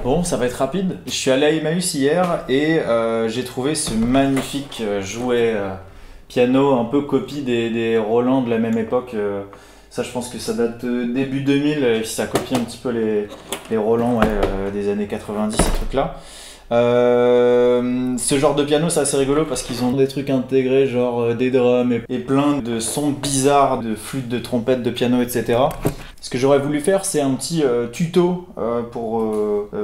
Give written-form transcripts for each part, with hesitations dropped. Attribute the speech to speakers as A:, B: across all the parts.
A: Bon, ça va être rapide. Je suis allé à Emmaüs hier et j'ai trouvé ce magnifique jouet piano, un peu copie des Roland de la même époque. Ça, je pense que ça date de début 2000, et puis ça copie un petit peu les Roland des années 90, ces trucs-là. Ce genre de piano, c'est assez rigolo parce qu'ils ont des trucs intégrés, genre des drums et plein de sons bizarres, de flûtes, de trompettes, de piano, etc. Ce que j'aurais voulu faire, c'est un petit tuto pour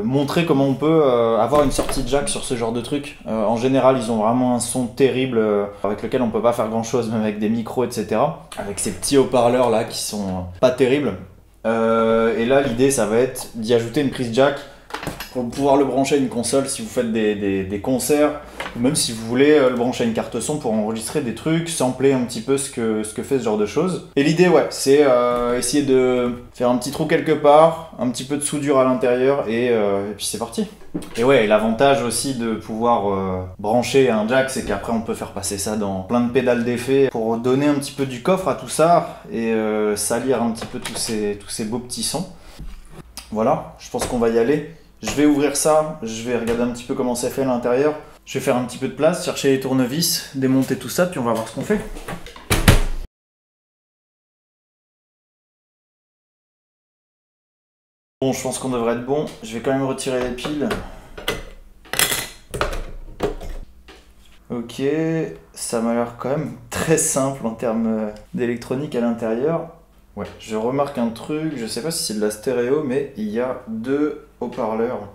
A: montrer comment on peut avoir une sortie jack sur ce genre de truc. En général, ils ont vraiment un son terrible avec lequel on peut pas faire grand chose, même avec des micros, etc. Avec ces petits haut-parleurs là qui sont pas terribles. Et là, l'idée, ça va être d'y ajouter une prise jack pour pouvoir le brancher à une console si vous faites des concerts, ou même si vous voulez le brancher à une carte son pour enregistrer des trucs, sampler un petit peu ce que fait ce genre de choses. Et l'idée, ouais, c'est essayer de faire un petit trou quelque part, un petit peu de soudure à l'intérieur, et puis c'est parti. Et ouais, l'avantage aussi de pouvoir brancher un jack, c'est qu'après on peut faire passer ça dans plein de pédales d'effets pour donner un petit peu du coffre à tout ça, et salir un petit peu tous ces beaux petits sons. Voilà, je pense qu'on va y aller. Je vais ouvrir ça, je vais regarder un petit peu comment c'est fait à l'intérieur. Je vais faire un petit peu de place, chercher les tournevis, démonter tout ça, puis on va voir ce qu'on fait. Bon, je pense qu'on devrait être bon. Je vais quand même retirer les piles. Ok, ça m'a l'air quand même très simple en termes d'électronique à l'intérieur. Ouais, je remarque un truc, je sais pas si c'est de la stéréo, mais il y a deux haut-parleurs.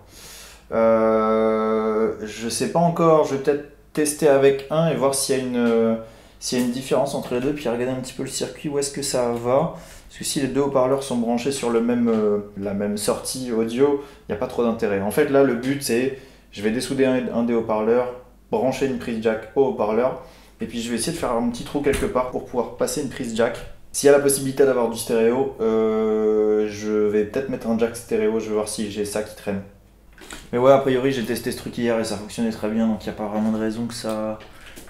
A: Je sais pas encore, je vais peut-être tester avec un et voir s'il y a une différence entre les deux, puis regarder un petit peu le circuit, où est-ce que ça va. Parce que si les deux haut-parleurs sont branchés sur la même sortie audio, il n'y a pas trop d'intérêt. En fait, là, le but, c'est, je vais dessouder un des haut-parleurs, brancher une prise jack au haut-parleur, et puis je vais essayer de faire un petit trou quelque part pour pouvoir passer une prise jack. S'il y a la possibilité d'avoir du stéréo, je vais peut-être mettre un jack stéréo, je vais voir si j'ai ça qui traîne. Mais ouais, a priori j'ai testé ce truc hier et ça fonctionnait très bien, donc il n'y a pas vraiment de raison que ça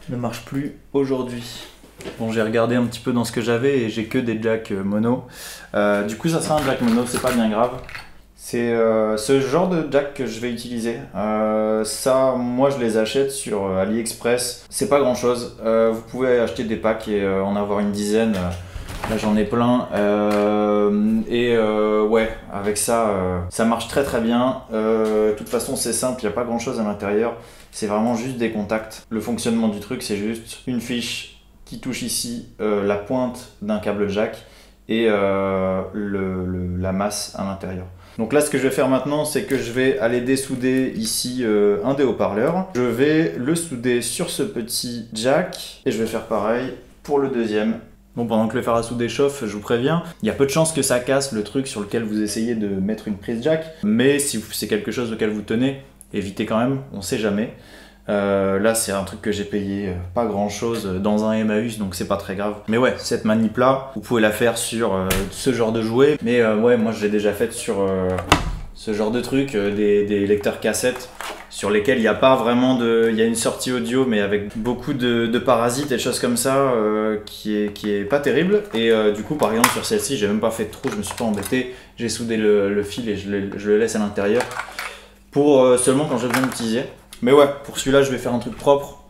A: ne marche plus aujourd'hui. Bon, j'ai regardé un petit peu dans ce que j'avais et j'ai que des jacks mono. Du coup ça sera un jack mono, c'est pas bien grave. C'est ce genre de jack que je vais utiliser. Ça, moi je les achète sur AliExpress. C'est pas grand chose. Vous pouvez acheter des packs et en avoir une dizaine. Là j'en ai plein ouais, avec ça, ça marche très très bien. De toute façon c'est simple, il n'y a pas grand chose à l'intérieur, c'est vraiment juste des contacts. Le fonctionnement du truc c'est juste une fiche qui touche ici la pointe d'un câble jack et la masse à l'intérieur. Donc là ce que je vais faire maintenant c'est que je vais aller dessouder ici un des haut-parleurs. Je vais le souder sur ce petit jack et je vais faire pareil pour le deuxième. Bon, pendant que le fer à souder chauffe, je vous préviens, il y a peu de chances que ça casse le truc sur lequel vous essayez de mettre une prise jack, mais si c'est quelque chose auquel vous tenez, évitez quand même, on sait jamais. Là c'est un truc que j'ai payé pas grand chose dans un Emmaüs, donc c'est pas très grave. Mais ouais, cette manip là, vous pouvez la faire sur ce genre de jouet, mais ouais, moi je l'ai déjà faite sur ce genre de truc, des lecteurs cassettes sur lesquels il n'y a pas vraiment il y a une sortie audio mais avec beaucoup de parasites et de choses comme ça qui est pas terrible. Et du coup par exemple sur celle-ci j'ai même pas fait de trou, je me suis pas embêté, j'ai soudé le fil et je le laisse à l'intérieur pour seulement quand j'ai besoin d'utiliser. Mais ouais, pour celui-là je vais faire un truc propre,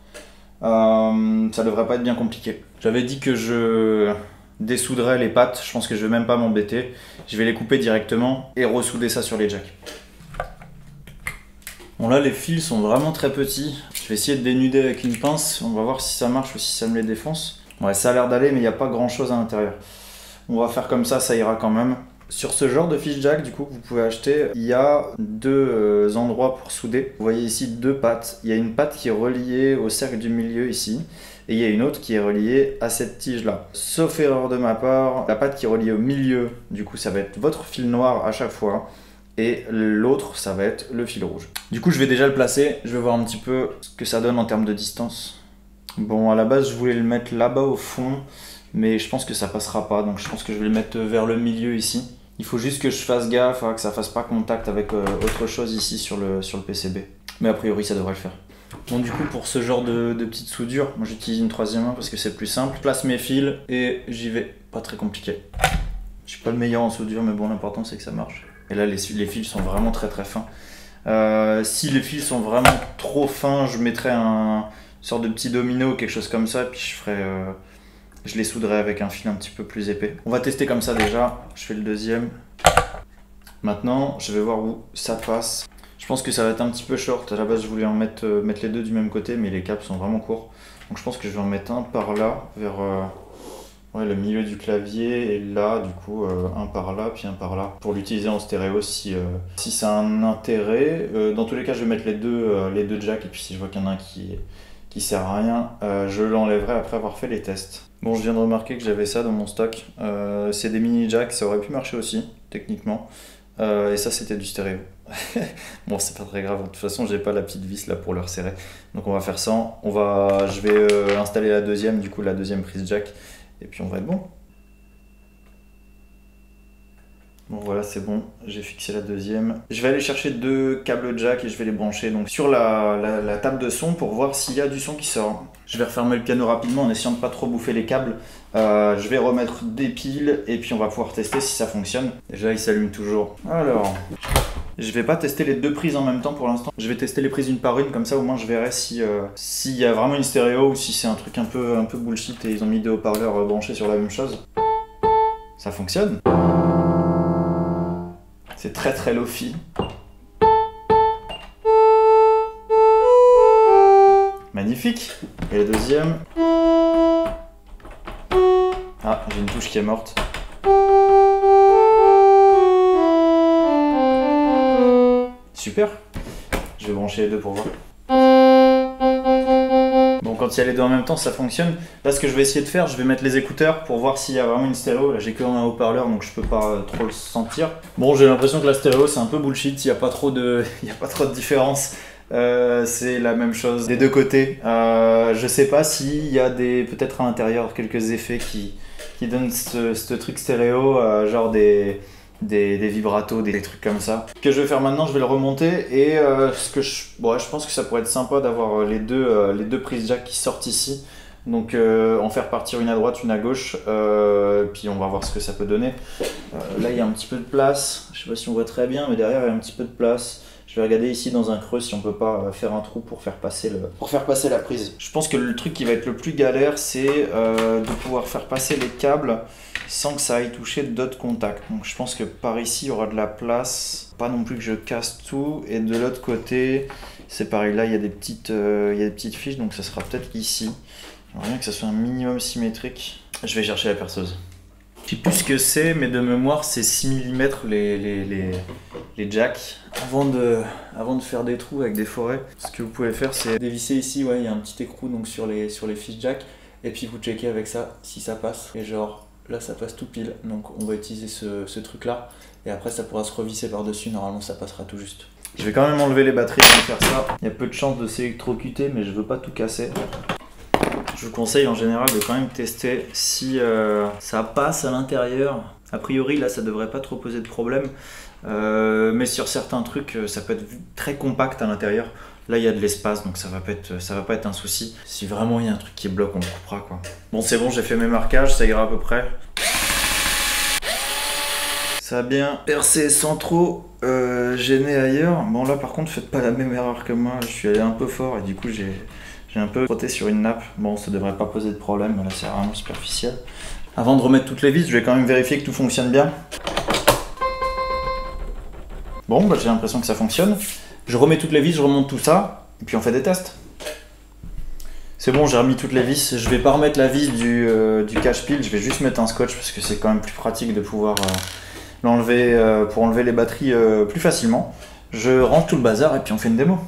A: ça devrait pas être bien compliqué. J'avais dit que je dessouderais les pattes, je pense que je vais même pas m'embêter, je vais les couper directement et ressouder ça sur les jacks. Bon là les fils sont vraiment très petits, je vais essayer de dénuder avec une pince, on va voir si ça marche ou si ça me les défonce. Ouais, ça a l'air d'aller mais il n'y a pas grand chose à l'intérieur. On va faire comme ça ira quand même. Sur ce genre de fiche jack du coup que vous pouvez acheter, il y a deux endroits pour souder. Vous voyez ici deux pattes, il y a une patte qui est reliée au cercle du milieu ici, et il y a une autre qui est reliée à cette tige là. Sauf erreur de ma part, la patte qui est reliée au milieu, du coup ça va être votre fil noir à chaque fois. Et l'autre, ça va être le fil rouge. Du coup, je vais déjà le placer. Je vais voir un petit peu ce que ça donne en termes de distance. Bon, à la base, je voulais le mettre là-bas au fond, mais je pense que ça passera pas. Donc, je pense que je vais le mettre vers le milieu ici. Il faut juste que je fasse gaffe, que ça fasse pas contact avec autre chose ici sur le PCB. Mais a priori, ça devrait le faire. Bon, du coup, pour ce genre de petite soudure, moi j'utilise une troisième main parce que c'est plus simple. Je place mes fils et j'y vais. Pas très compliqué. Je suis pas le meilleur en soudure, mais bon, l'important c'est que ça marche. Et là, les fils sont vraiment très très fins. Si les fils sont vraiment trop fins, je mettrais une sorte de petit domino, quelque chose comme ça, puis je les souderai avec un fil un petit peu plus épais. On va tester comme ça déjà. Je fais le deuxième. Maintenant, je vais voir où ça passe. Je pense que ça va être un petit peu short. À la base, je voulais mettre les deux du même côté, mais les câbles sont vraiment courts. Donc je pense que je vais en mettre un par là, vers le milieu du clavier, et là, du coup, un par là, puis un par là, pour l'utiliser en stéréo si ça a un intérêt. Dans tous les cas, je vais mettre les deux jacks, et puis si je vois qu'il y en a un qui sert à rien, je l'enlèverai après avoir fait les tests. Bon, je viens de remarquer que j'avais ça dans mon stock. C'est des mini jacks, ça aurait pu marcher aussi, techniquement. Et ça, c'était du stéréo. Bon, c'est pas très grave, de toute façon, j'ai pas la petite vis là pour le resserrer. Donc on va faire ça. Je vais installer la deuxième, du coup, la deuxième prise jack. Et puis on va être bon. Bon voilà, c'est bon, j'ai fixé la deuxième. Je vais aller chercher deux câbles jack et je vais les brancher donc sur la table de son pour voir s'il y a du son qui sort. Je vais refermer le piano rapidement en essayant de pas trop bouffer les câbles. Je vais remettre des piles et puis on va pouvoir tester si ça fonctionne. Déjà il s'allume toujours. Alors, je vais pas tester les deux prises en même temps pour l'instant. Je vais tester les prises une par une, comme ça au moins je verrai s'il y a vraiment une stéréo ou si c'est un truc un peu bullshit et ils ont mis deux haut-parleurs branchés sur la même chose. Ça fonctionne. C'est très très lo-fi. Magnifique. Et la deuxième. Ah, j'ai une touche qui est morte. Super. Je vais brancher les deux pour voir. Bon, quand il y a les deux en même temps, ça fonctionne. Là, ce que je vais essayer de faire, je vais mettre les écouteurs pour voir s'il y a vraiment une stéréo. Là, j'ai que un haut-parleur, donc je peux pas trop le sentir. Bon, j'ai l'impression que la stéréo, c'est un peu bullshit. Il n'y a pas trop de différence. C'est la même chose des deux côtés. Je sais pas s'il y a peut-être à l'intérieur quelques effets qui donnent ce truc stéréo, genre des vibratos, des trucs comme ça. Ce que je vais faire maintenant, je vais le remonter et je pense que ça pourrait être sympa d'avoir les deux prises jack qui sortent ici. Donc en faire partir une à droite, une à gauche, puis on va voir ce que ça peut donner. Là il y a un petit peu de place, je sais pas si on voit très bien, mais derrière il y a un petit peu de place. Je vais regarder ici dans un creux si on peut pas faire un trou pour faire passer la prise. Je pense que le truc qui va être le plus galère, c'est de pouvoir faire passer les câbles sans que ça aille toucher d'autres contacts. Donc je pense que par ici il y aura de la place, pas non plus que je casse tout. Et de l'autre côté, c'est pareil, là il y a des petites fiches, donc ça sera peut-être ici. J'aimerais bien que ça soit un minimum symétrique. Je vais chercher la perceuse. Je sais plus ce que c'est, mais de mémoire c'est 6 mm les jacks. Avant de faire des trous avec des forêts, ce que vous pouvez faire c'est dévisser ici, ouais, il y a un petit écrou donc sur les fiches jack, et puis vous checkez avec ça si ça passe. Et genre là ça passe tout pile, donc on va utiliser ce truc là, et après ça pourra se revisser par dessus, normalement ça passera tout juste. Je vais quand même enlever les batteries pour faire ça. Il y a peu de chances de s'électrocuter, mais je veux pas tout casser. Je vous conseille en général de quand même tester si ça passe à l'intérieur. A priori là ça devrait pas trop poser de problème, mais sur certains trucs ça peut être très compact à l'intérieur. Là il y a de l'espace donc ça va pas être un souci. Si vraiment il y a un truc qui bloque, on le coupera quoi. Bon c'est bon, j'ai fait mes marquages, ça ira à peu près. Ça a bien percé sans trop gêner ailleurs. Bon là par contre faites pas la même erreur que moi, je suis allé un peu fort et du coup j'ai un peu frotté sur une nappe. Bon, ça devrait pas poser de problème, là c'est vraiment superficiel. Avant de remettre toutes les vis, je vais quand même vérifier que tout fonctionne bien. Bon, bah, j'ai l'impression que ça fonctionne. Je remets toutes les vis, je remonte tout ça, et puis on fait des tests. C'est bon, j'ai remis toutes les vis. Je vais pas remettre la vis du cache-pile, je vais juste mettre un scotch parce que c'est quand même plus pratique de pouvoir l'enlever pour enlever les batteries plus facilement. Je range tout le bazar et puis on fait une démo.